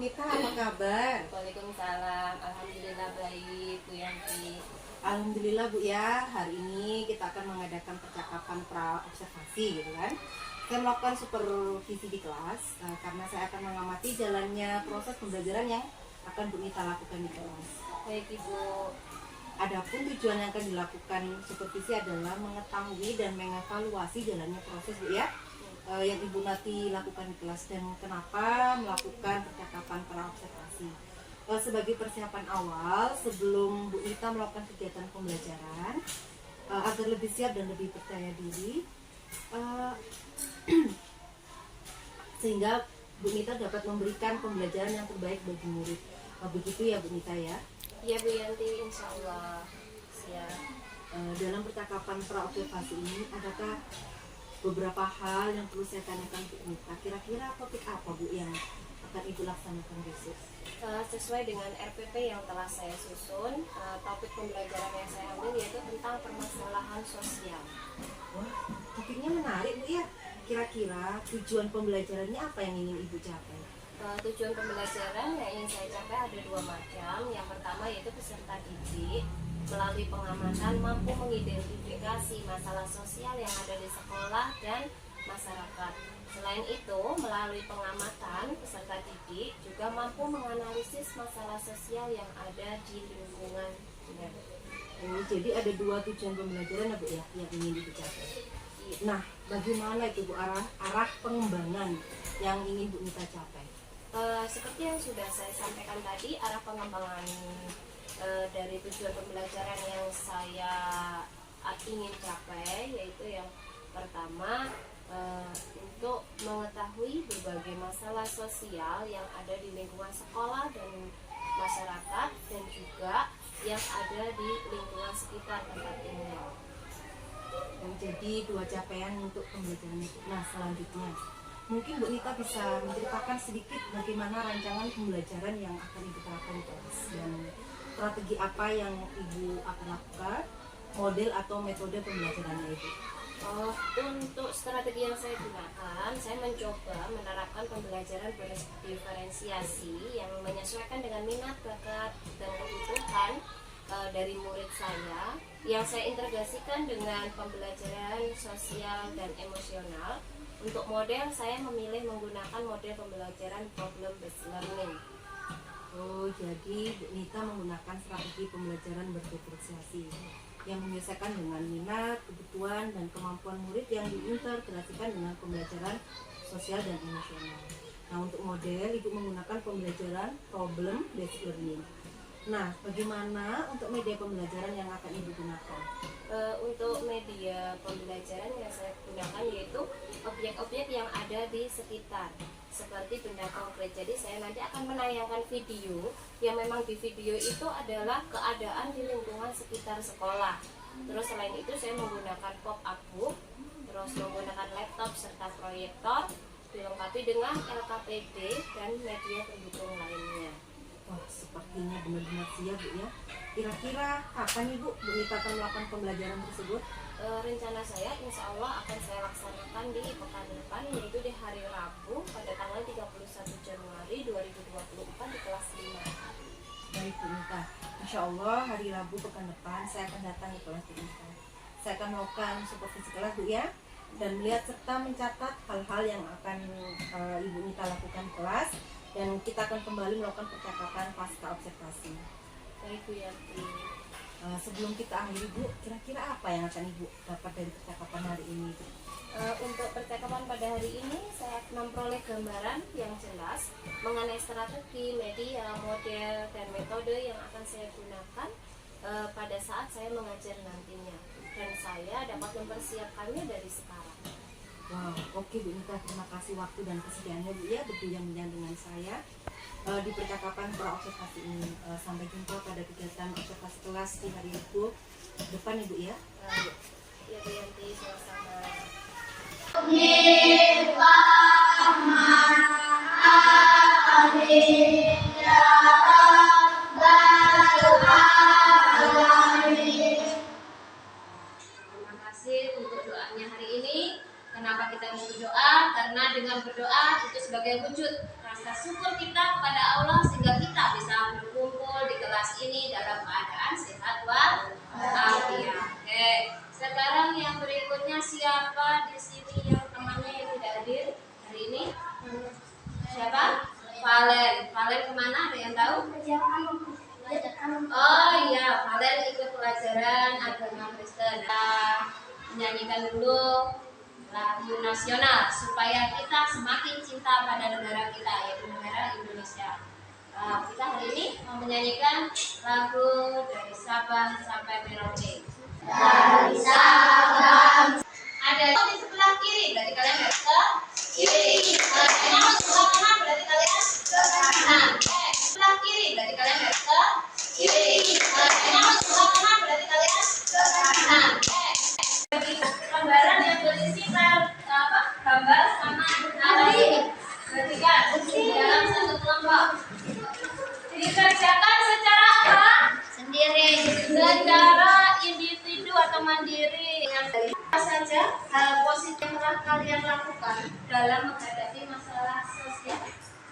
Mita, apa kabar? Waalaikumsalam, alhamdulillah baik Bu Yanti. Alhamdulillah Bu ya, hari ini kita akan mengadakan percakapan pra observasi gitu kan. Saya melakukan supervisi di kelas karena saya akan mengamati jalannya proses pembelajaran yang akan Bu Mita lakukan di kelas. Baik Ibu. Adapun tujuan yang akan dilakukan supervisi adalah mengetahui dan mengevaluasi jalannya proses Bu ya, yang Ibu nanti lakukan di kelas dan kenapa melakukan percakapan pra observasi. Sebagai persiapan awal sebelum Bu Mita melakukan kegiatan pembelajaran agar lebih siap dan lebih percaya diri, sehingga Bu Mita dapat memberikan pembelajaran yang terbaik bagi murid. Begitu ya Bu Mita ya. Iya Bu Yanti, insya Allah siap. Dalam percakapan pra observasi ini adakah beberapa hal yang perlu saya tanyakan Bu Mita? Kira-kira topik apa Bu yang akan Ibu laksanakan besok? Sesuai dengan RPP yang telah saya susun, topik pembelajaran yang saya ambil yaitu tentang permasalahan sosial. Wah, topiknya menarik Bu ya. Kira-kira tujuan pembelajarannya apa yang ingin Ibu capai? Tujuan pembelajaran yang ingin saya capai ada dua macam. Yang pertama yaitu peserta didik melalui pengamatan mampu mengidentifikasi masalah sosial yang ada di sekolah dan masyarakat. Selain itu, melalui pengamatan, peserta didik juga mampu menganalisis masalah sosial yang ada di lingkungannya. Jadi ada dua tujuan pembelajaran ya Bu ya yang ingin dicapai. Nah, bagaimana itu Bu arah pengembangan yang ingin Bu Mita capai? Seperti yang sudah saya sampaikan tadi, arah pengembangan dari tujuan pembelajaran yang saya ingin capai yaitu yang pertama, untuk mengetahui berbagai masalah sosial yang ada di lingkungan sekolah dan masyarakat dan juga yang ada di lingkungan sekitar tempat tinggal. Jadi dua capaian untuk pembelajaran itu. Nah, selanjutnya mungkin Bu Mita bisa menceritakan sedikit bagaimana rancangan pembelajaran yang akan Ibu terapkan di kelas dan strategi apa yang Ibu akan lakukan, model atau metode pembelajarannya Ibu. Untuk strategi yang saya gunakan, saya mencoba menerapkan pembelajaran berdiferensiasi yang menyesuaikan dengan minat, bakat, dan kebutuhan dari murid saya, yang saya integrasikan dengan pembelajaran sosial dan emosional. Untuk model, saya memilih menggunakan model pembelajaran problem based learning. Jadi Bu Mita menggunakan strategi pembelajaran berdiferensiasi yang menyesuaikan dengan minat, kebutuhan, dan kemampuan murid yang diintegrasikan dengan pembelajaran sosial dan emosional. Nah, untuk model Ibu menggunakan pembelajaran problem based learning. Nah, bagaimana untuk media pembelajaran yang akan Ibu gunakan? Untuk media pembelajaran yang saya gunakan yaitu objek-objek yang ada di sekitar, seperti benda konkret. Jadi saya nanti akan menayangkan video yang memang di video itu adalah keadaan di lingkungan sekitar sekolah. Terus selain itu saya menggunakan pop-up book, terus menggunakan laptop serta proyektor, dilengkapi dengan LKPD dan media pendukung lainnya. Wah, sepertinya benar-benar siap Bu ya. Kira-kira kapan Ibu Mita akan melakukan pembelajaran tersebut? Rencana saya insya Allah akan saya laksanakan di pekan depan, yaitu di hari Rabu pada tanggal 31 Januari 2024 di kelas 5. Baik Bu Mita, Insya Allah hari Rabu pekan depan saya akan datang ke kelas Bu Mita. Saya akan melakukan supervisi kelas Bu ya, dan melihat serta mencatat hal-hal yang akan Ibu Mita lakukan di kelas, dan kita akan kembali melakukan percakapan pasca observasi. Baik Bu Yanti. Sebelum kita akhiri Bu, kira-kira apa yang akan Ibu dapat dari percakapan hari ini? Untuk percakapan pada hari ini saya memperoleh gambaran yang jelas mengenai strategi, media, model, dan metode yang akan saya gunakan pada saat saya mengajar nantinya, dan saya dapat mempersiapkannya dari sekarang. Wow, oke Bu Mita, terima kasih waktu dan kesediaannya Bu ya berbincang dengan saya di percakapan pra observasi ini. Sampai jumpa pada kegiatan observasi kelas di hari Rabu depan Ibu ya. Ya Bu Yanti, sama-sama. Terima kasih untuk doanya hari ini. Kenapa kita mau berdoa? Karena dengan berdoa itu sebagai wujud rasa syukur kita kepada Allah Valen kemana? Ada yang tahu? Oh iya, Valen ikut pelajaran agama Kristen. Kita menyanyikan dulu lagu nasional supaya kita semakin cinta pada negara kita, yaitu negara Indonesia. Kita hari ini mau menyanyikan lagu dari Sabang sampai Merauke. Dari Sabang. Ada di sebelah kiri, berarti kalian harus ke kiri. Yang sebelah kanan berarti kalian ke kanan. Sebelah kiri berarti kalian harus ke kiri. Yang sebelah kanan berarti kalian ke kanan. Gambaran yang berisi gambar sama narasi bertiga dalam satu kelompok. Dikerjakan secara apa? Sendiri. Secara individu atau mandiri. Apa saja hal positif yang telah kalian lakukan dalam menghadapi masalah sosial.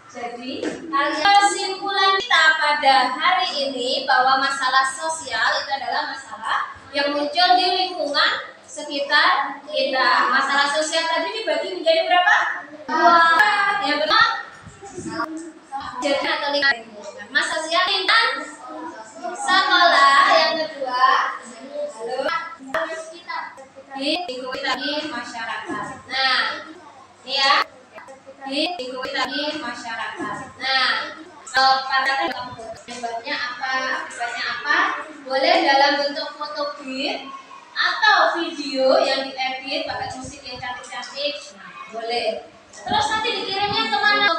Jadi, kesimpulan kita pada hari ini bahwa masalah sosial itu adalah masalah yang muncul di lingkungan sekitar kita. Masalah sosial tadi dibagi menjadi berapa? Dua. Yang pertama, jadi atau lingkungan. Masalah sosial lingkungan sekolah. Yang kedua, di lingkungan di masyarakat. Nah, ini ya, di lingkungan di masyarakat. Nah, pada penyebabnya apa, akibatnya apa? Boleh dalam bentuk foto grid atau video yang diedit pakai musik yang cantik-cantik. Nah, boleh. Terus nanti dikirimnya kemana?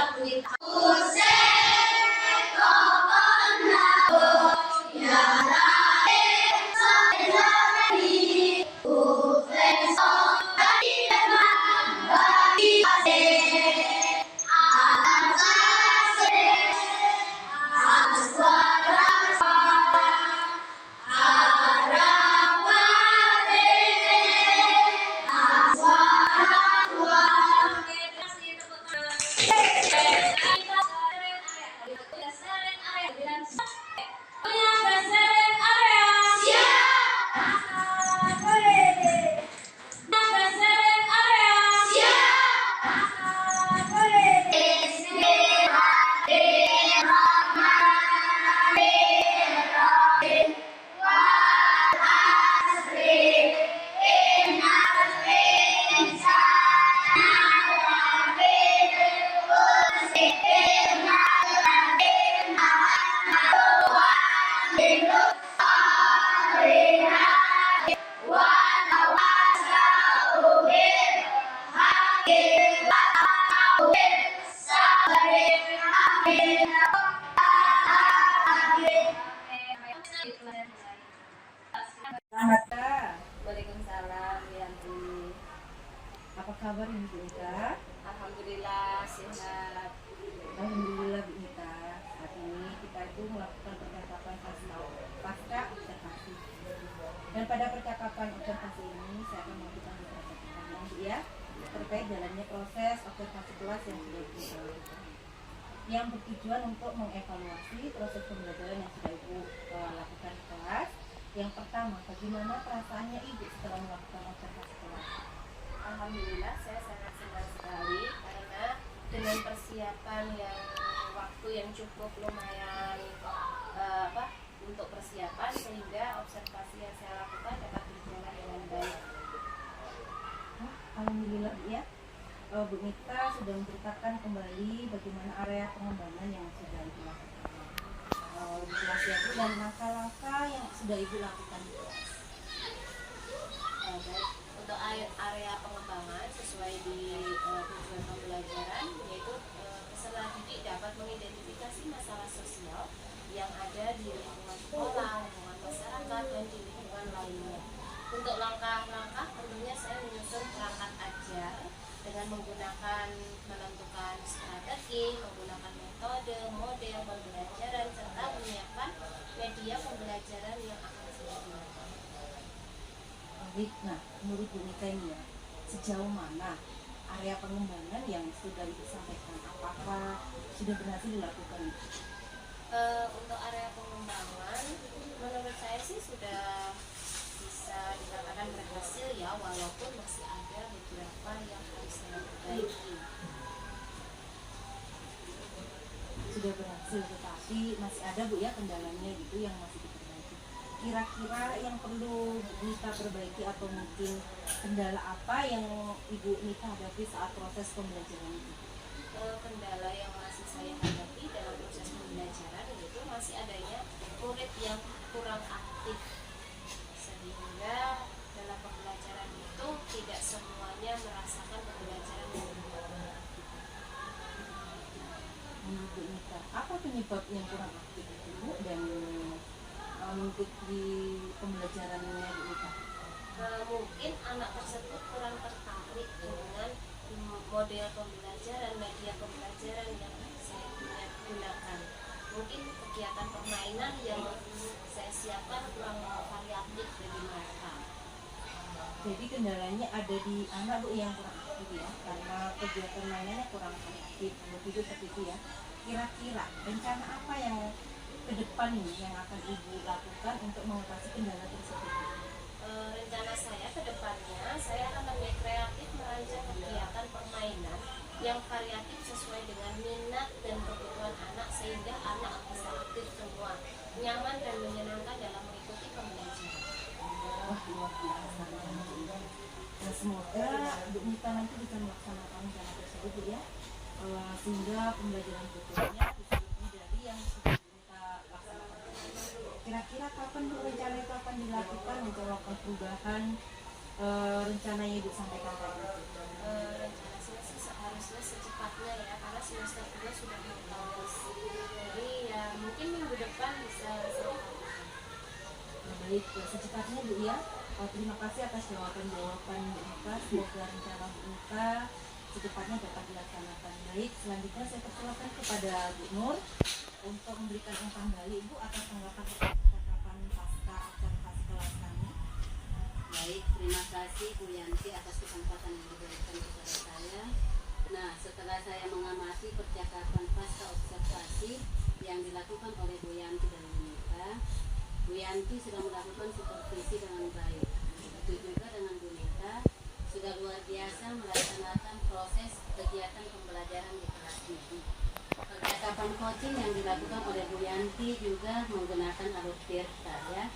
Waalaikumsalam, Yanti. Apa kabar Ibu Ita? Alhamdulillah sehat. Alhamdulillah Bu Ita. Saat ini kita itu melakukan percakapan pasca observasi. Dan pada percakapan observasi ini saya akan melakukan beberapa pertanyaan ya terkait jalannya proses observasi kelas yang sudah kita lakukan. Yang bertujuan untuk mengevaluasi proses pembelajaran yang sudah Ibu lakukan di kelas. Yang pertama, bagaimana perasaannya Ibu setelah melakukan observasi kelas? Alhamdulillah saya sangat senang sekali karena dengan persiapan yang waktu yang cukup lumayan untuk persiapan sehingga observasi yang saya lakukan dapat berjalan dengan baik. Alhamdulillah ya. Bu Mita sudah menceritakan kembali bagaimana area pengembangan yang sudah Ibu lakukan di kelas itu dan langkah-langkah yang sudah Ibu lakukan di kelas. Baik. Untuk area pengembangan sesuai di tujuan pembelajaran yaitu peserta didik dapat mengidentifikasi masalah sosial yang ada di lingkungan sekolah, lingkungan masyarakat dan di lingkungan lainnya. Untuk langkah-langkah tentunya saya menyusun perangkat ajar dengan menentukan strategi, menggunakan metode, model pembelajaran serta menyiapkan media pembelajaran yang akan saya gunakan. Nah, menurut Bu Mita ini ya, sejauh mana area pengembangan yang sudah disampaikan, apakah sudah berhasil dilakukan? Untuk area pengembangan, menurut saya sih sudah bisa dikatakan berhasil ya, walaupun masih ada beberapa yang harus saya perbaiki. sudah berhasil, tetapi masih ada Bu ya kendalanya gitu yang masih diperbaiki. Kira-kira yang perlu Bu Nita perbaiki atau mungkin kendala apa yang Ibu Nita hadapi saat proses pembelajaran itu? Kendala yang masih saya hadapi dalam proses pembelajaran itu masih adanya murid yang kurang aktif, sehingga dalam pembelajaran itu tidak semuanya merasakan pembelajaran yang benar. Menurut Bu Nita, apa penyebab yang kurang aktif itu Bu dan mengikuti pembelajarannya Bu Nita? Mungkin anak tersebut kurang tertarik dengan model pembelajaran, media pembelajaran yang saya gunakan. Mungkin kegiatan permainan yang saya siapkan kurang variatif bagi mereka. Jadi kendalanya ada di anak Bu yang kurang aktif ya, karena kegiatan mainannya kurang aktif, begitu seperti itu ya. Kira-kira rencana apa yang ke depan nih yang akan Ibu lakukan untuk mengatasi kendala tersebut? Rencana saya ke depannya, saya akan lebih kreatif merancang kegiatan permainan yang variatif sesuai dengan minat dan kebutuhan anak, sehingga anak bisa aktif semua, nyaman dan menyenangkan dalam mengikuti pembelajaran. Wah, luar biasa. Nah, semoga Bu Nita nanti bisa melaksanakan rencana tersebut Bu ya, sehingga pembelajaran berikutnya bisa lebih dari yang sudah Bu Nita laksanakan. Kira-kira kapan Bu rencana itu akan dilakukan untuk melakukan perubahan rencananya Ibu sampaikan tadi? Rencana saya sih seharusnya secepatnya ya, karena semester 2 sudah mau habis. Jadi ya mungkin minggu depan bisa selesai. Baik, secepatnya Bu ya. Terima kasih atas jawaban-jawaban Bu Nita. Semoga rencana Bu Nita secepatnya dapat dilaksanakan. Baik, selanjutnya saya persilakan kepada Bu Nur untuk memberikan umpan balik Ibu atas tanggapan percakapan pasca observasi kelas kami. Baik, terima kasih Bu Yanti atas kesempatan yang diberikan kepada saya. Nah, setelah saya mengamati percakapan pasca observasi yang dilakukan oleh Bu Yanti dan Bu Nita, Bu Yanti sudah melakukan supervisi dengan baik. Begitu juga dengan Bu Nita, sudah luar biasa melaksanakan proses kegiatan pembelajaran di kelas ini. Percakapan coaching yang dilakukan oleh Bu Yanti juga menggunakan alur tirta ya.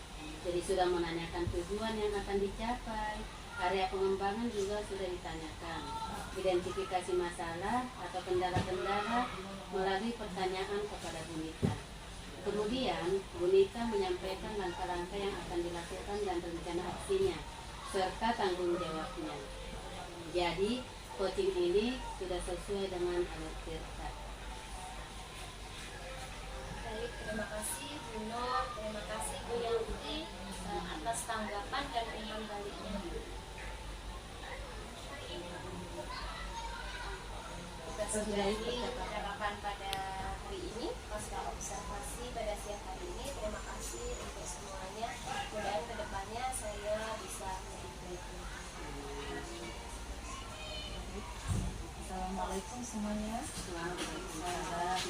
Jadi sudah menanyakan tujuan yang akan dicapai, area pengembangan juga sudah ditanyakan, identifikasi masalah atau kendala-kendala melalui pertanyaan kepada Bu Nita. Kemudian, Bu Nita menyampaikan langkah-langkah yang akan dilakukan dan rencana aksinya, serta tanggung jawabnya. Jadi, coaching ini sudah sesuai dengan alur tirta. Baik, terima kasih Bu Nur, terima kasih Bu Yanti atas tanggapan dan umpan baliknya. Kita sudahi percakapan pada hari ini, pasca observasi pada siang hari ini. Terima kasih untuk semuanya. Mudah-mudahan kedepannya saya bisa lebih baik. Assalamualaikum semuanya. Waalaikumsalam.